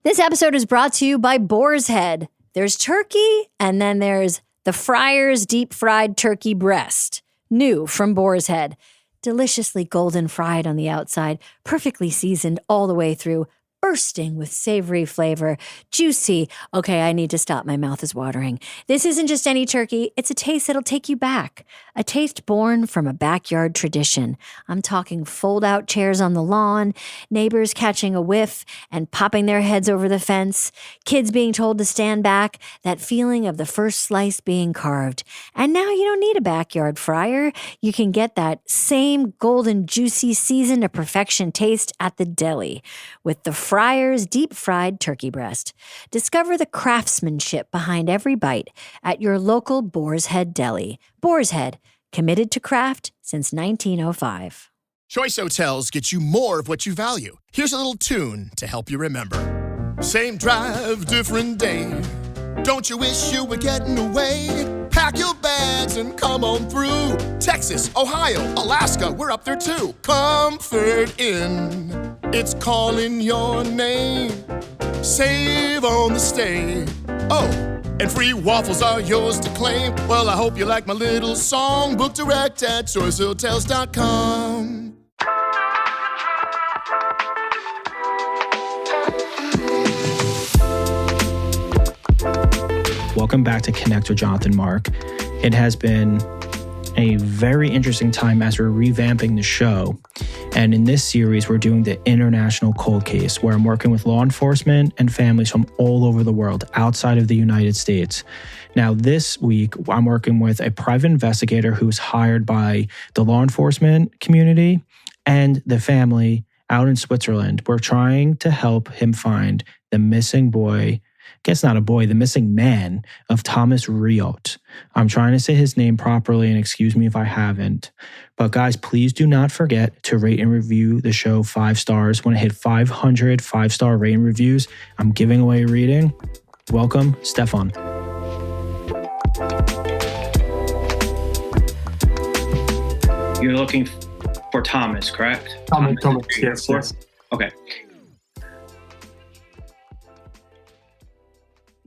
This episode is brought to you by Boar's Head. There's turkey, and then there's the Friar's deep fried turkey breast. New from Boar's Head. Deliciously golden fried on the outside, perfectly seasoned all the way through, bursting with savory flavor, juicy. Okay, I need to stop. My mouth is watering. This isn't just any turkey. It's a taste that'll take you back. A taste born from a backyard tradition. I'm talking fold-out chairs on the lawn, neighbors catching a whiff and popping their heads over the fence, kids being told to stand back, that feeling of the first slice being carved. And now you don't need a backyard fryer. You can get that same golden, juicy, seasoned to perfection taste at the deli with the Friar's deep fried turkey breast. Discover the craftsmanship behind every bite at your local Boar's Head deli. Boar's Head, committed to craft since 1905. Choice Hotels get you more of what you value. Here's a little tune to help you remember. Same drive, different day. Don't you wish you were getting away? Pack your bags and come on through. Texas, Ohio, Alaska, we're up there too. Comfort Inn, it's calling your name. Save on the stay. Oh, and free waffles are yours to claim. Well, I hope you like my little song. Book direct at choicehotels.com. Welcome back to Connect with Jonathan Mark. It has been a very interesting time as we're revamping the show. And in this series, we're doing the International Cold Case, where I'm working with law enforcement and families from all over the world outside of the United States. Now, this week, I'm working with a private investigator who's hired by the law enforcement community and the family out in Switzerland. We're trying to help him find the missing boy. I guess not a boy, the missing man of Thomas Riotte. I'm trying to say his name properly, and excuse me if I haven't. But guys, please do not forget to rate and review the show 5 stars. When I hit 500 5-star rating reviews, I'm giving away a reading. Welcome, Stephan. You're looking for Thomas, correct? Thomas, yes. Okay.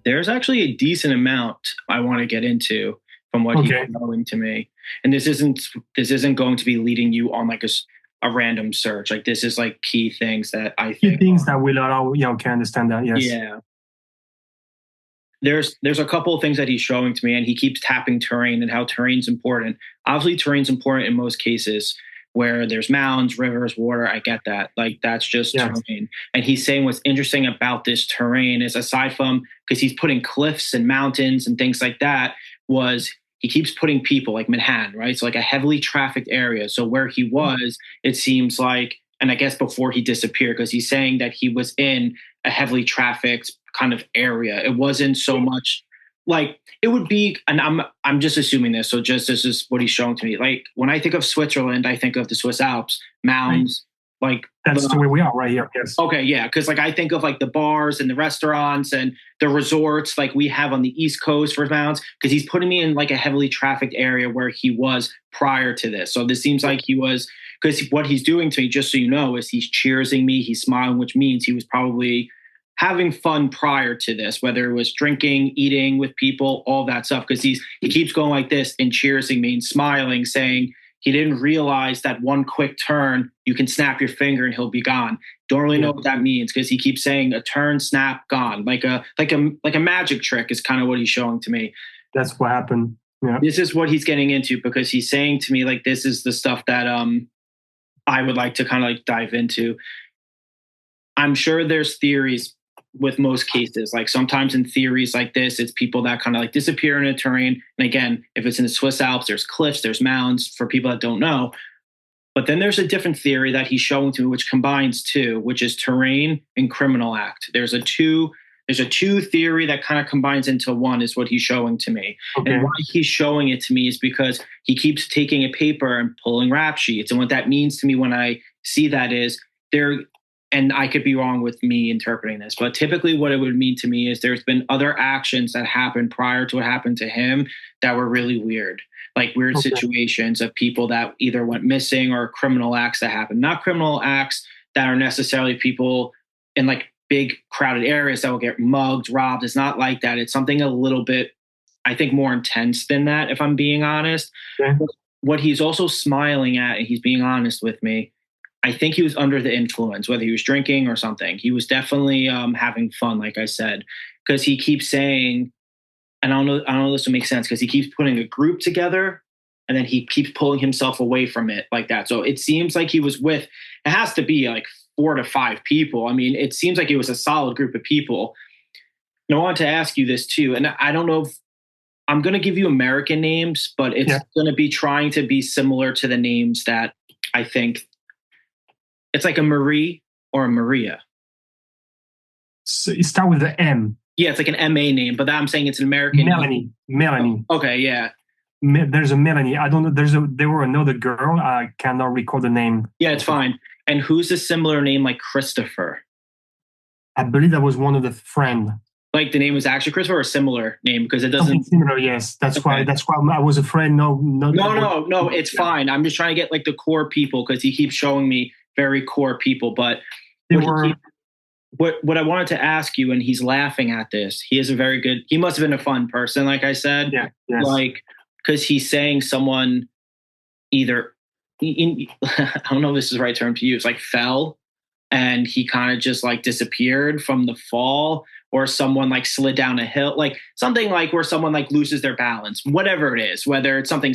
There's actually a decent amount I want to get into from what he's showing to me. And this isn't going to be leading you on like a random search. Like this is like key things that I think. Key things that will allow, can understand that, yes. Yeah. There's a couple of things that he's showing to me, and he keeps tapping terrain and how terrain's important. Obviously, terrain's important in most cases where there's mounds, rivers, water. I get that. Like that's just terrain. And he's saying what's interesting about this terrain is, aside from, because he's putting cliffs and mountains and things like that, was he keeps putting people like Manhattan, right? So like a heavily trafficked area. So where he was, it seems like, and I guess before he disappeared, because he's saying that he was in a heavily trafficked kind of area. It wasn't so much like it would be, and I'm just assuming this. So just this is what he's showing to me. Like when I think of Switzerland, I think of the Swiss Alps, mounds, like that's the way we are right here. Yes. Okay, yeah, because like I think of like the bars and the restaurants and the resorts like we have on the East Coast for mounds. Because he's putting me in like a heavily trafficked area where he was prior to this. So this seems like he was, because what he's doing to me, just so you know, is he's cheersing me, he's smiling, which means he was probably having fun prior to this, whether it was drinking, eating with people, all that stuff. Because he keeps going like this and cheersing me and smiling, saying he didn't realize that one quick turn, you can snap your finger and he'll be gone. Don't really know what that means, because he keeps saying a turn, snap, gone, like a magic trick is kind of what he's showing to me. That's what happened. Yeah. This is what he's getting into, because he's saying to me like this is the stuff that I would like to kind of like dive into. I'm sure there's theories with most cases. Like sometimes in theories like this, it's people that kind of like disappear in a terrain. And again, if it's in the Swiss Alps, there's cliffs, there's mounds for people that don't know. But then there's a different theory that he's showing to me, which combines two, which is terrain and criminal act. There's a two theory that kind of combines into one, is what he's showing to me. Okay. And why he's showing it to me is because he keeps taking a paper and pulling rap sheets. And what that means to me when I see that is there, and I could be wrong with me interpreting this, but typically what it would mean to me is there's been other actions that happened prior to what happened to him that were really weird. Like weird situations of people that either went missing or criminal acts that happened. Not criminal acts that are necessarily people in like big crowded areas that will get mugged, robbed. It's not like that. It's something a little bit, I think, more intense than that, if I'm being honest. Yeah. What he's also smiling at, and he's being honest with me, I think he was under the influence, whether he was drinking or something. He was definitely having fun, like I said, because he keeps saying, and I don't know if this will make sense, because he keeps putting a group together and then he keeps pulling himself away from it like that. So it seems like he was with, it has to be like 4 to 5 people. I mean, it seems like it was a solid group of people. And I wanted to ask you this too, and I don't know if I'm going to give you American names, but it's going to be trying to be similar to the names that I think it's like a Marie or a Maria. So you start with the M. Yeah, it's like an MA name, but I'm saying it's an American name. Melanie. Oh, okay, yeah. There's a Melanie. I don't know. There were another girl. I cannot recall the name. Yeah, it's fine. And who's a similar name like Christopher? I believe that was one of the friend. Like the name was actually Christopher, or a similar name, because it doesn't. Something similar, yes. That's why I was afraid. No. It's fine. I'm just trying to get like the core people, because he keeps showing me very core people. But what I wanted to ask you, and he's laughing at this. He must have been a fun person, like I said. Yeah. Yes. Like, because he's saying someone either, I don't know if this is the right term to use, like fell and he kind of just like disappeared from the fall, or someone like slid down a hill, like something like where someone like loses their balance, whatever it is, whether it's something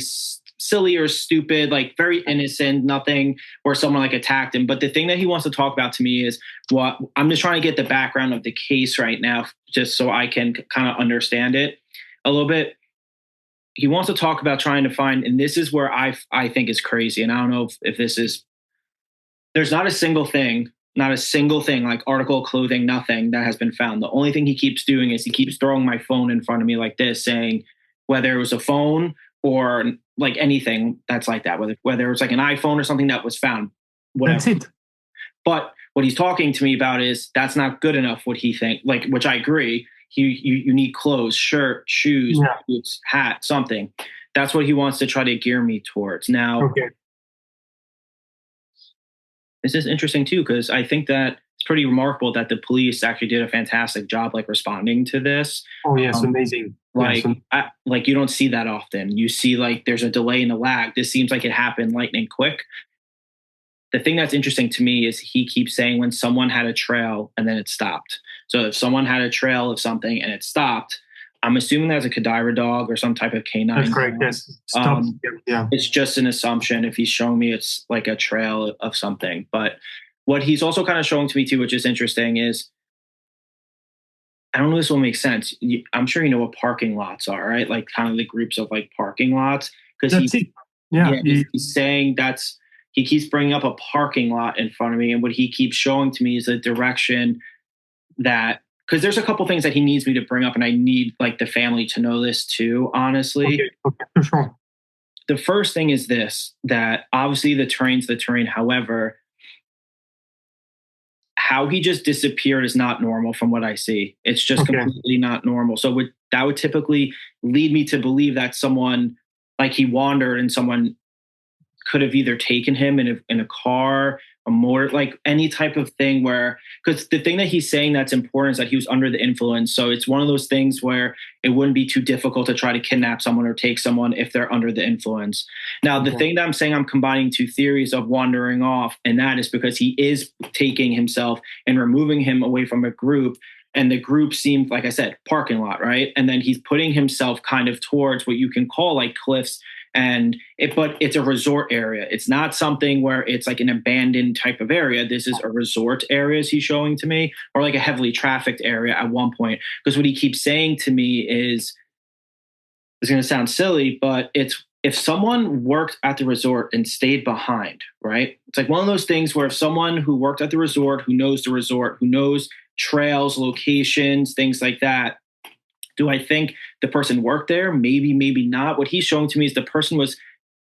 silly or stupid, like very innocent, nothing, or someone like attacked him. But the thing that he wants to talk about to me is what I'm just trying to get the background of the case right now, just so I can kind of understand it a little bit. He wants to talk about trying to find, and this is where I think is crazy. And I don't know if this is, there's not a single thing like article, clothing, nothing that has been found. The only thing he keeps doing is he keeps throwing my phone in front of me like this, saying whether it was a phone or like anything that's like that, whether it's like an iPhone or something that was found, whatever. That's it. But what he's talking to me about is that's not good enough, what he thinks, like, which I agree. You need clothes, shirt, shoes, boots, hat, something. That's what he wants to try to gear me towards. Now, this is interesting too, because I think that it's pretty remarkable that the police actually did a fantastic job, like responding to this. Oh yes, amazing. Like, like you don't see that often. You see like there's a delay in the lag. This seems like it happened lightning quick. The thing that's interesting to me is he keeps saying when someone had a trail and then it stopped. So if someone had a trail of something and it stopped, I'm assuming that's a cadaver dog or some type of canine. That's correct. Yes. Stop. It's just an assumption if he's showing me it's like a trail of something. But what he's also kind of showing to me too, which is interesting, is I don't know if this will make sense. I'm sure you know what parking lots are, right? Like kind of the groups of like parking lots. Because he's saying he keeps bringing up a parking lot in front of me. And what he keeps showing to me is a direction that, because there's a couple things that he needs me to bring up, and I need like the family to know this too, honestly. Okay, for sure. The first thing is this, that obviously the terrain's the terrain. However, how he just disappeared is not normal from what I see. It's just completely not normal. So that would typically lead me to believe that someone, like he wandered and someone could have either taken him in a car, a motor, like any type of thing where, because the thing that he's saying that's important is that he was under the influence. So it's one of those things where it wouldn't be too difficult to try to kidnap someone or take someone if they're under the influence. Now, the thing that I'm saying, I'm combining two theories of wandering off, and that is because he is taking himself and removing him away from a group. And the group seemed, like I said, parking lot, right? And then he's putting himself kind of towards what you can call like cliffs. But it's a resort area. It's not something where it's like an abandoned type of area. This is a resort area, as he's showing to me, or like a heavily trafficked area at one point. Because what he keeps saying to me is, it's going to sound silly, but it's if someone worked at the resort and stayed behind, right? It's like one of those things where if someone who worked at the resort, who knows trails, locations, things like that, do I think the person worked there? Maybe, maybe not. What he's showing to me is the person was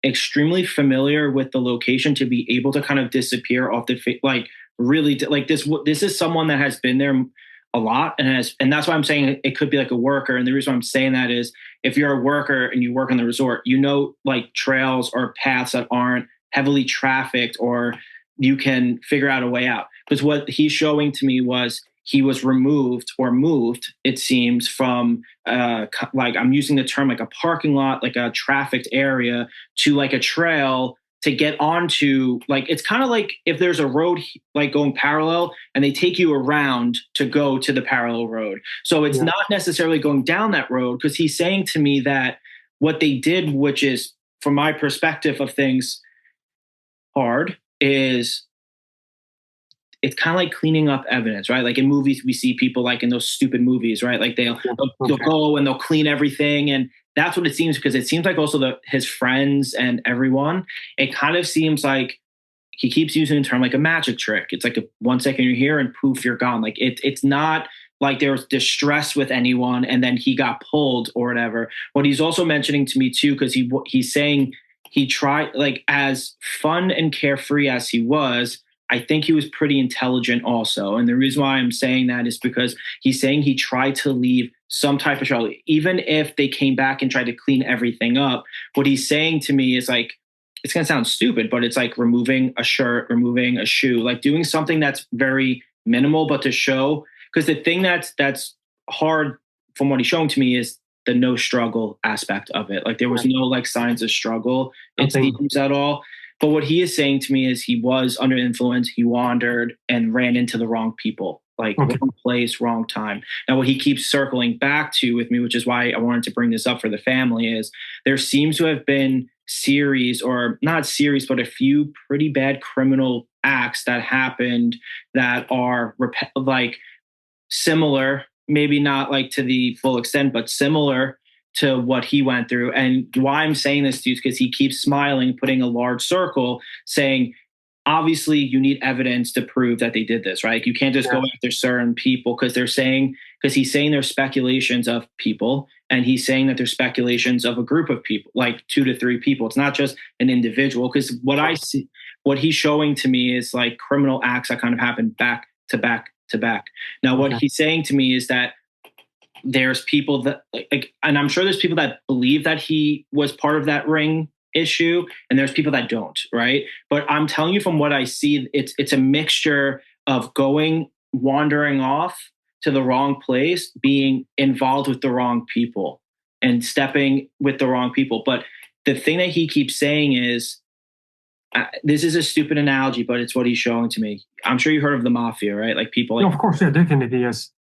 extremely familiar with the location to be able to kind of disappear off the like really like this. This is someone that has been there a lot and that's why I'm saying it could be like a worker. And the reason why I'm saying that is if you're a worker and you work on the resort, you know, like trails or paths that aren't heavily trafficked, or you can figure out a way out. Because what he's showing to me was he was removed or moved, it seems, from like, I'm using the term like a parking lot, like a trafficked area, to like a trail to get onto, like, it's kind of like if there's a road like going parallel and they take you around to go to the parallel road. So it's not necessarily going down that road, because he's saying to me that what they did, which is, from my perspective of things, hard, is it's kind of like cleaning up evidence, right? Like in movies, we see people like in those stupid movies, right? Like they'll go and they'll clean everything. And that's what it seems, because it seems like also his friends and everyone, it kind of seems like he keeps using the term like a magic trick. It's like 1 second you're here and poof, you're gone. Like it's not like there was distress with anyone and then he got pulled or whatever. What he's also mentioning to me too, because he's saying he tried, like, as fun and carefree as he was, I think he was pretty intelligent also. And the reason why I'm saying that is because he's saying he tried to leave some type of trail. Even if they came back and tried to clean everything up, what he's saying to me is like, it's going to sound stupid, but it's like removing a shirt, removing a shoe, like doing something that's very minimal, but to show, because the thing that's hard from what he's showing to me is the no struggle aspect of it. Like there was no like signs of struggle, it seems, at all. But what he is saying to me is he was under influence, he wandered and ran into the wrong people, like wrong place, wrong time. Now, what he keeps circling back to with me, which is why I wanted to bring this up for the family, is there seems to have been series, or not series, but a few pretty bad criminal acts that happened that are like similar, maybe not like to the full extent, but similar to what he went through. And why I'm saying this to you is because he keeps smiling, putting a large circle, saying, obviously you need evidence to prove that they did this, right? You can't just go after certain people because he's saying there's speculations of people, and he's saying that there's speculations of a group of people, like 2 to 3 people. It's not just an individual, because what I see, what he's showing to me is like criminal acts that kind of happen back to back to back. Now, what he's saying to me is that there's people that, like, and I'm sure there's people that believe that he was part of that ring issue, and there's people that don't, right? But I'm telling you, from what I see, it's a mixture of wandering off to the wrong place, being involved with the wrong people, and stepping with the wrong people. But the thing that he keeps saying is, this is a stupid analogy, but it's what he's showing to me. I'm sure you heard of the mafia, right? Like people like, of course, yeah, definitely, yes.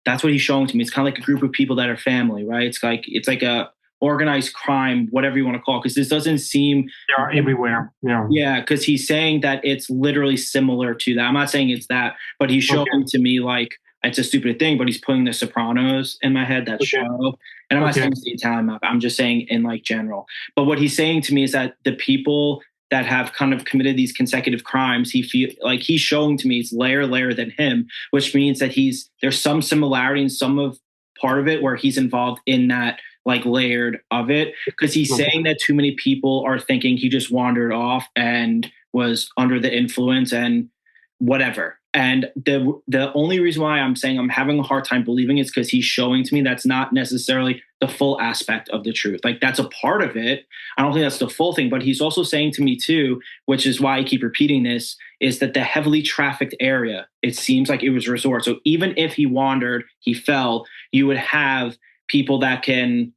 That's what he's showing to me. It's kind of like a group of people that are family, right? It's like a organized crime, whatever you want to call it, because this doesn't seem... They are everywhere. Yeah, because he's saying that it's literally similar to that. I'm not saying it's that, but he's showing to me like it's a stupid thing, but he's putting The Sopranos in my head, that show. And I'm not saying it's the Italian mafia. I'm just saying in like general. But what he's saying to me is that the people that have kind of committed these consecutive crimes, he's showing to me it's layer than him, which means that there's some similarity in some of part of it where he's involved in that like layered of it, because he's saying that too many people are thinking he just wandered off and was under the influence and whatever. And the only reason why I'm saying I'm having a hard time believing is because he's showing to me that's not necessarily the full aspect of the truth. Like that's a part of it. I don't think that's the full thing, but he's also saying to me too, which is why I keep repeating this, is that the heavily trafficked area, it seems like it was a resort. So even if he wandered, he fell, you would have people that can,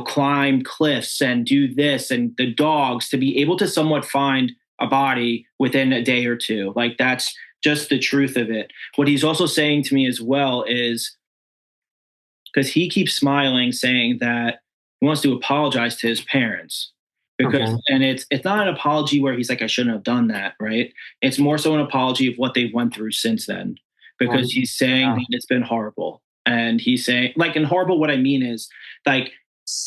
climb cliffs and do this, and the dogs to be able to somewhat find a body within a day or two. Like that's just the truth of it. What he's also saying to me as well is, because he keeps smiling, saying that he wants to apologize to his parents, because and it's not an apology where he's like, I shouldn't have done that, right? It's more so an apology of what they went through since then, because he's saying that it's been horrible. And he's saying, like, in horrible, what I mean is like,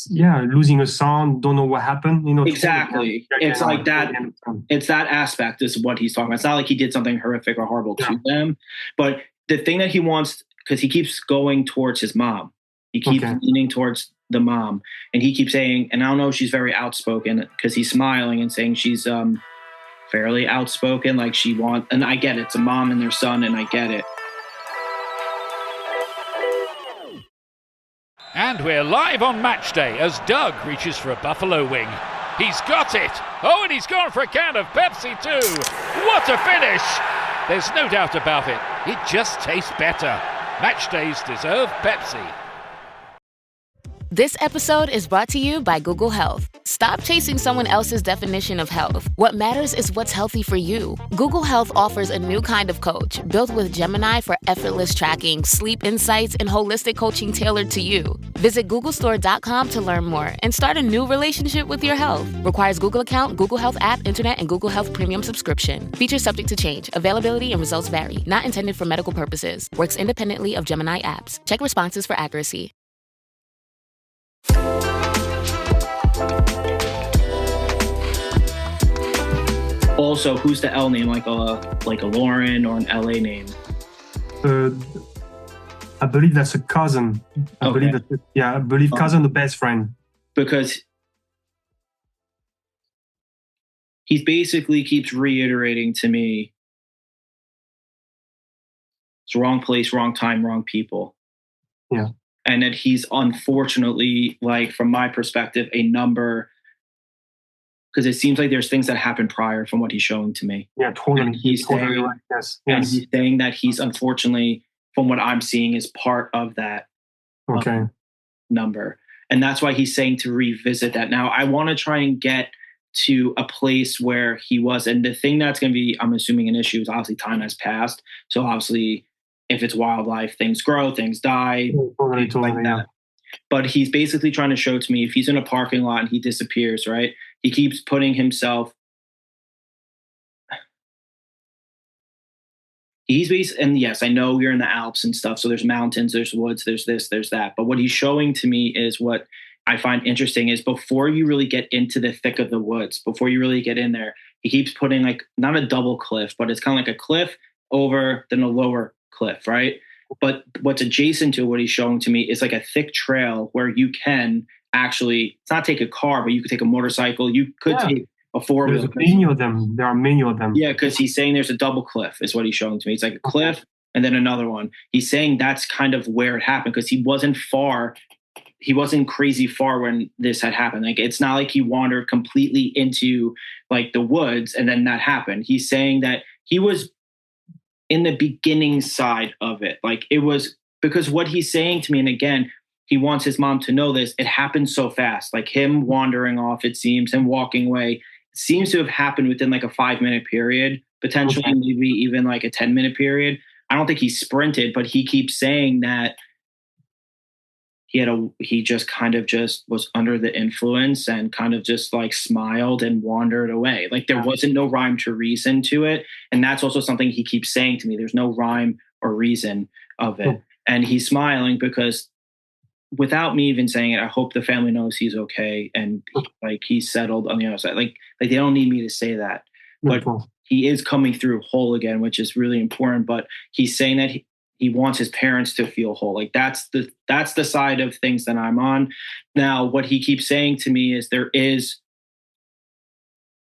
losing a son, don't know what happened, Exactly. It's like that. It's that aspect is what he's talking about. It's not like he did something horrific or horrible to them, but the thing that he wants, because he keeps going towards his mom. He keeps leaning towards the mom, and he keeps saying, and I don't know if she's very outspoken, because he's smiling and saying she's fairly outspoken, like and I get it. It's a mom and their son, and I get it. And we're live on match day as Doug reaches for a buffalo wing. He's got it! Oh, and he's gone for a can of Pepsi too! What a finish! There's no doubt about it. It just tastes better. Match days deserve Pepsi. This episode is brought to you by Google Health. Stop chasing someone else's definition of health. What matters is what's healthy for you. Google Health offers a new kind of coach built with Gemini for effortless tracking, sleep insights, and holistic coaching tailored to you. Visit googlestore.com to learn more and start a new relationship with your health. Requires Google account, Google Health app, internet, and Google Health premium subscription. Features subject to change. Availability and results vary. Not intended for medical purposes. Works independently of Gemini apps. Check responses for accuracy. Also, who's the L name? Like a Lauren or an LA name? I believe that's a cousin. I believe cousin, the best friend. Because he basically keeps reiterating to me, it's wrong place, wrong time, wrong people. Yeah. And that he's unfortunately, like from my perspective, a number, because it seems like there's things that happened prior from what he's showing to me. Yeah, totally. And he's totally saying, right. Yes. and he's saying that he's unfortunately, from what I'm seeing, is part of that number. And that's why he's saying to revisit that. Now, I want to try and get to a place where he was. And the thing that's going to be, I'm assuming, an issue is obviously time has passed. So obviously, if it's wildlife, things grow, things die, totally, like that. But he's basically trying to show to me, if he's in a parking lot and he disappears, right? He keeps putting himself. And yes, I know we're in the Alps and stuff. So there's mountains, there's woods, there's this, there's that. But what he's showing to me is what I find interesting is before you really get into the thick of the woods, before you really get in there, he keeps putting like, not a double cliff, but it's kind of like a cliff over, then a lower cliff, right? But what's adjacent to what he's showing to me is like a thick trail where you can actually, it's not take a car, but you could take a motorcycle. You could take a four-wheel. There's many of them. There are many of them. Yeah, because he's saying there's a double cliff is what he's showing to me. It's like a cliff and then another one. He's saying that's kind of where it happened because he wasn't crazy far when this had happened. Like, it's not like he wandered completely into like the woods and then that happened. He's saying that he was in the beginning side of it. Like, it was because what he's saying to me, and again, he wants his mom to know this, it happened so fast. Like him wandering off, it seems, him walking away, it seems to have happened within like a 5-minute period, potentially maybe even like a 10-minute period. I don't think he sprinted, but he keeps saying that he just kind of just was under the influence and kind of just like smiled and wandered away. Like there wasn't no rhyme to reason to it. And that's also something he keeps saying to me. There's no rhyme or reason of it. And he's smiling because without me even saying it, I hope the family knows he's okay. And like he's settled on the other side. Like they don't need me to say that, but he is coming through whole again, which is really important. But he's saying that he wants his parents to feel whole. Like that's the side of things that I'm on. Now, what he keeps saying to me is there is,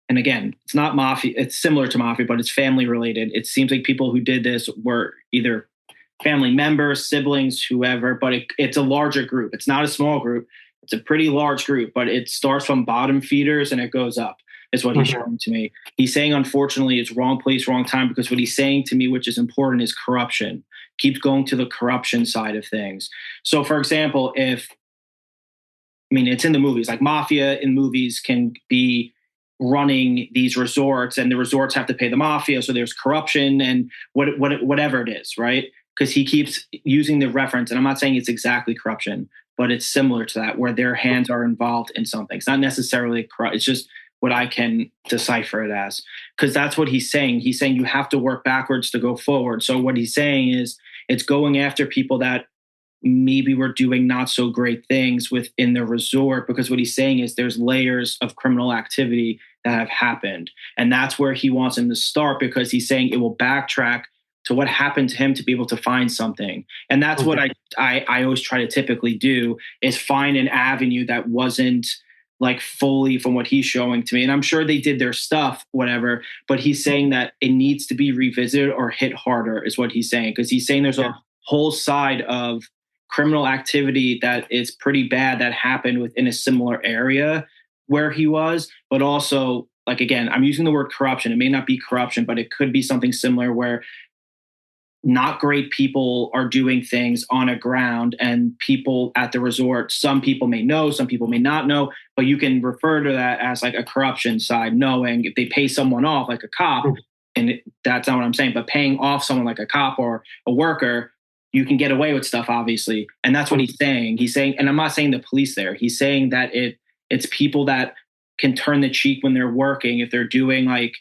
and again, it's not mafia, it's similar to mafia, but it's family related. It seems like people who did this were either family members, siblings, whoever, but it's a larger group. It's not a small group. It's a pretty large group, but it starts from bottom feeders and it goes up. Is what he's showing to me. He's saying, unfortunately, it's wrong place, wrong time, because what he's saying to me, which is important, is corruption. Keeps going to the corruption side of things. So, for example, it's in the movies, like mafia in movies can be running these resorts and the resorts have to pay the mafia. So there's corruption and whatever it is, right? Because he keeps using the reference, and I'm not saying it's exactly corruption, but it's similar to that, where their hands are involved in something. It's not necessarily corrupt. It's just what I can decipher it as, because that's what he's saying. He's saying you have to work backwards to go forward. So what he's saying is it's going after people that maybe were doing not so great things within the resort, because what he's saying is there's layers of criminal activity that have happened. And that's where he wants him to start, because he's saying it will backtrack to what happened to him to be able to find something. And that's what I always try to typically do, is find an avenue that wasn't like fully from what he's showing to me. And I'm sure they did their stuff, whatever, but he's saying that it needs to be revisited or hit harder is what he's saying. Because he's saying there's a whole side of criminal activity that is pretty bad that happened within a similar area where he was, but also, like, again, I'm using the word corruption. It may not be corruption, but it could be something similar where not great people are doing things on a ground, and people at the resort, some people may know, some people may not know, but you can refer to that as like a corruption side, knowing if they pay someone off like a cop, that's not what I'm saying, but paying off someone like a cop or a worker, you can get away with stuff, obviously. And that's what he's saying. He's saying, and I'm not saying the police there, he's saying that it's people that can turn the cheek when they're working, if they're doing like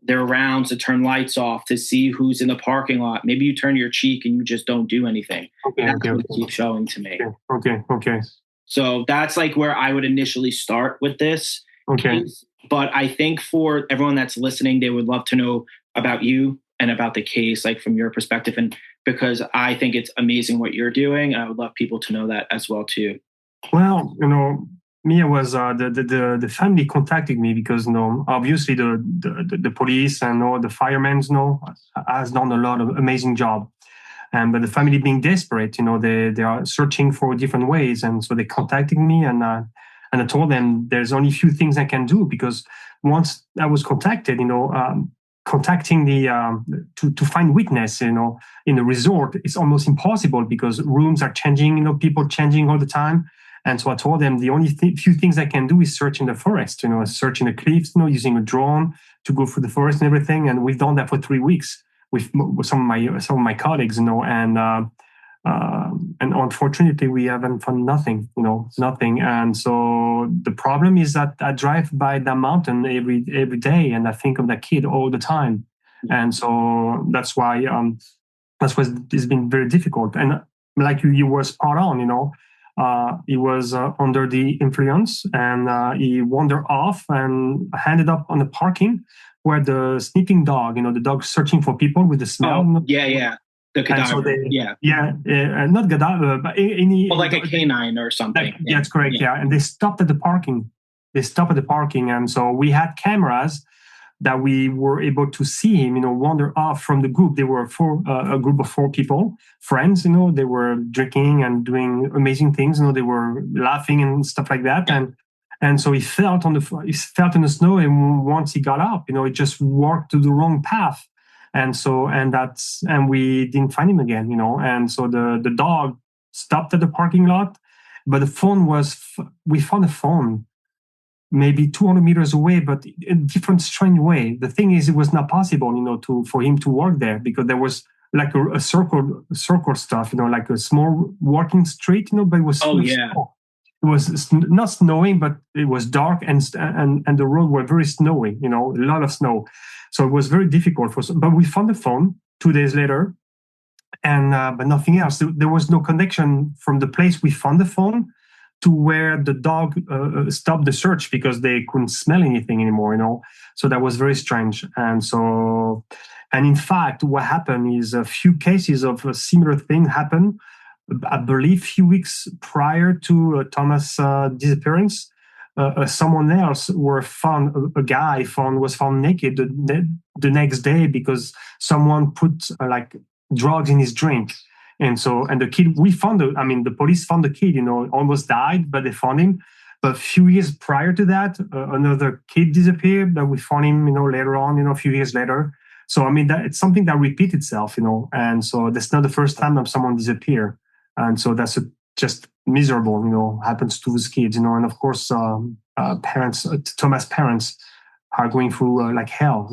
their rounds to turn lights off to see who's in the parking lot. Maybe you turn your cheek and you just don't do anything. That's what it keeps showing to me. Okay. So that's like where I would initially start with this case. But I think for everyone that's listening, they would love to know about you and about the case, like from your perspective. And because I think it's amazing what you're doing, and I would love people to know that as well too. Well, me, I was the family contacted me because obviously the police and the firemen has done a lot of amazing job, but the family being desperate, they are searching for different ways, and so they contacted me, and I told them there's only a few things I can do, because once I was contacted, contacting to find witness, in the resort, it's almost impossible because rooms are changing, people changing all the time. And so I told them the only few things I can do is search in the forest, search in the cliffs, using a drone to go through the forest and everything. And we've done that for 3 weeks with some of my colleagues, and unfortunately we haven't found nothing. And so the problem is that I drive by that mountain every day, and I think of that kid all the time. And so that's why it's been very difficult. And like you were spot on, he was under the influence, and he wandered off and ended up on the parking where the sniffing dog, the dog searching for people with the smell. The cadaver. Not cadaver, but any. Like a canine or something. That's correct. Yeah. And they stopped at the parking. And so we had cameras that we were able to see him, wander off from the group. They were a group of 4 people, friends, they were drinking and doing amazing things. They were laughing and stuff like that. And so he felt in the snow. And once he got up, he just walked to the wrong path. And we didn't find him again, And so the dog stopped at the parking lot, but the phone we found a phone maybe 200 meters away, but in a different strange way. The thing is, it was not possible, for him to work there, because there was like a circle stuff, like a small walking street, but it was snow. It was not snowing, but it was dark, and the road were very snowy, a lot of snow. So it was very difficult but we found the phone 2 days later, and but nothing else. There was no connection from the place we found the phone to where the dog stopped the search, because they couldn't smell anything anymore, So that was very strange. And in fact, what happened is a few cases of a similar thing happened, I believe, a few weeks prior to Thomas' disappearance. Someone else was found naked the next day because someone put drugs in his drink. And the kid, the police found the kid, almost died, but they found him. But a few years prior to that, another kid disappeared, but we found him, later on, a few years later. So, it's something that repeats itself, and so that's not the first time that someone disappeared. And so that's just miserable, happens to those kids, and of course, parents, Thomas' parents are going through like hell,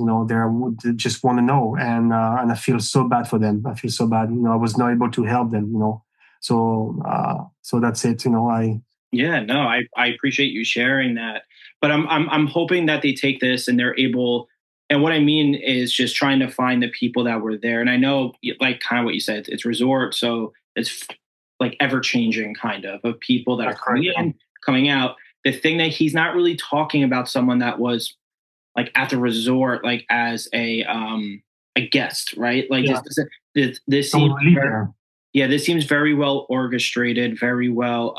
they just want to know. And I feel so bad for them. I feel so bad, I was not able to help them, So that's it, I appreciate you sharing that. But I'm hoping that they take this and they're able, and what I mean is just trying to find the people that were there. And I know, like kind of what you said, it's resort, so it's like ever-changing kind of people that are coming in, coming out. The thing that he's not really talking about someone that was like at the resort, like as a guest, right? Like this seems this seems very well orchestrated, very well.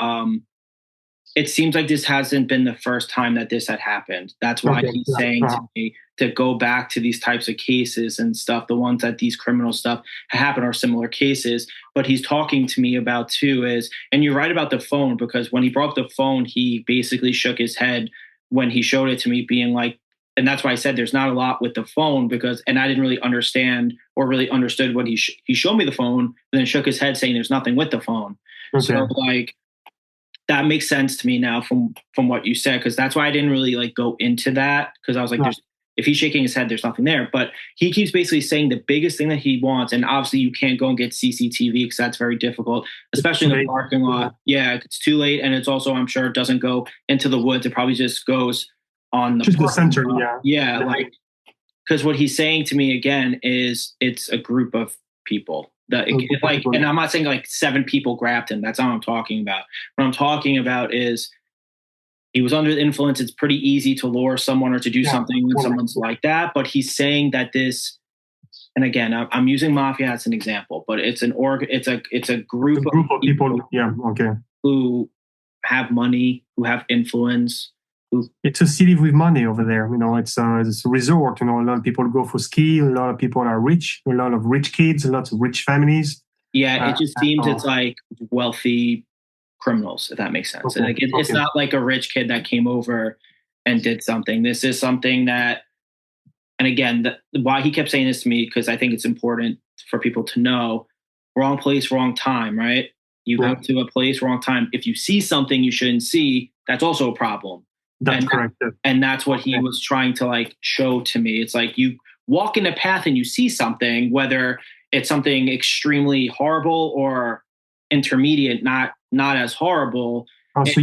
It seems like this hasn't been the first time that this had happened. That's why he's saying to me to go back to these types of cases and stuff, the ones that these criminal stuff happen are similar cases. But he's talking to me about too is, and you're right about the phone, because when he brought up the phone, he basically shook his head when he showed it to me, being like, and that's why I said there's not a lot with the phone and I didn't really understand or really understood what he showed me the phone and then shook his head saying there's nothing with the phone. Okay. So like, that makes sense to me now from what you said, because that's why I didn't really like go into that, because I was like, if he's shaking his head, there's nothing there. But he keeps basically saying the biggest thing that he wants, and obviously you can't go and get CCTV because that's very difficult, especially in the parking lot. Yeah, it's too late, and it's also, I'm sure, it doesn't go into the woods. It probably just goes on the center. Yeah, like, because what he's saying to me again is it's a group of people. And I'm not saying like 7 people grabbed him. That's not what I'm talking about. What I'm talking about is he was under the influence. It's pretty easy to lure someone or to do something when someone's like that. But he's saying that this, and again, I'm using mafia as an example, but it's a group of people. Who have money, who have influence. It's a city with money over there. It's a resort. A lot of people go for ski. A lot of people are rich. A lot of rich kids. Lots of rich families. Yeah, it just seems it's like wealthy criminals, if that makes sense. And it's not like a rich kid that came over and did something. This is something that, and again, why he kept saying this to me, because I think it's important for people to know, wrong place, wrong time, right? You go to a place, wrong time. If you see something you shouldn't see, that's also a problem. That's correct. And that's what he was trying to like show to me. It's like you walk in a path and you see something, whether it's something extremely horrible or intermediate, not as horrible. So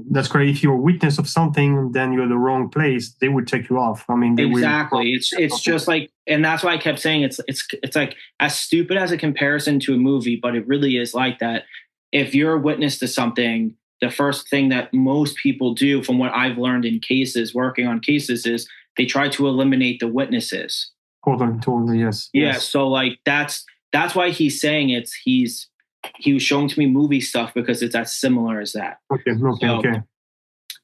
that's great. If you're a witness of something, then you're the wrong place. They would take you off. Exactly. It's just like, and that's why I kept saying it's like as stupid as a comparison to a movie, but it really is like that. If you're a witness to something, the first thing that most people do, from what I've learned in cases, working on cases, is they try to eliminate the witnesses. Totally, yes. Yeah, so like that's why he's saying he was showing to me movie stuff, because it's as similar as that. Okay.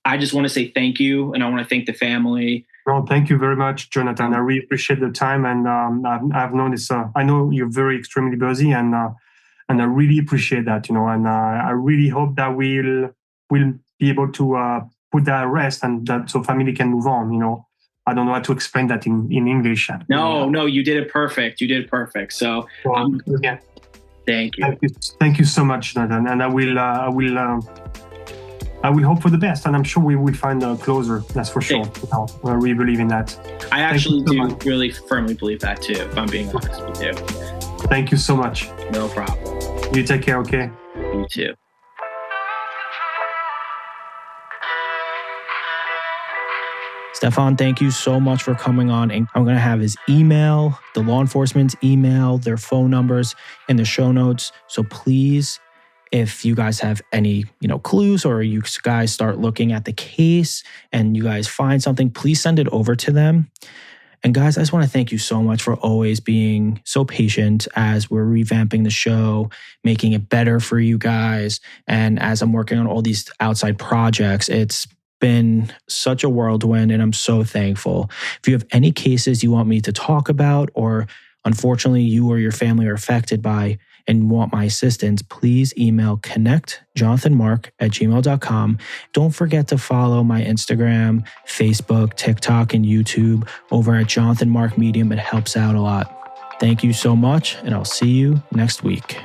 I just want to say thank you, and I want to thank the family. Well, thank you very much, Jonathan. I really appreciate the time, and I've known this. I know you're very extremely busy, and I really appreciate that, and I really hope that we'll be able to put that at rest, and that so family can move on. I don't know how to explain that in English. No, you did it perfect. So, thank you. Thank you so much, Jonathan. And I will hope for the best, and I'm sure we will find a closer. That's for sure. I really believe in that. I actually do really firmly believe that too, if I'm being honest with you. Thank you so much. No problem. You take care, okay? You too. Stephan, thank you so much for coming on. And I'm going to have his email, the law enforcement's email, their phone numbers in the show notes. So please, if you guys have any, clues, or you guys start looking at the case and you guys find something, please send it over to them. And guys, I just want to thank you so much for always being so patient as we're revamping the show, making it better for you guys. And as I'm working on all these outside projects, it's been such a whirlwind, and I'm so thankful. If you have any cases you want me to talk about, or unfortunately you or your family are affected by and want my assistance, please email connectjonathanmark@gmail.com. Don't forget to follow my Instagram, Facebook, TikTok, and YouTube over at Jonathan Mark Medium. It helps out a lot. Thank you so much, and I'll see you next week.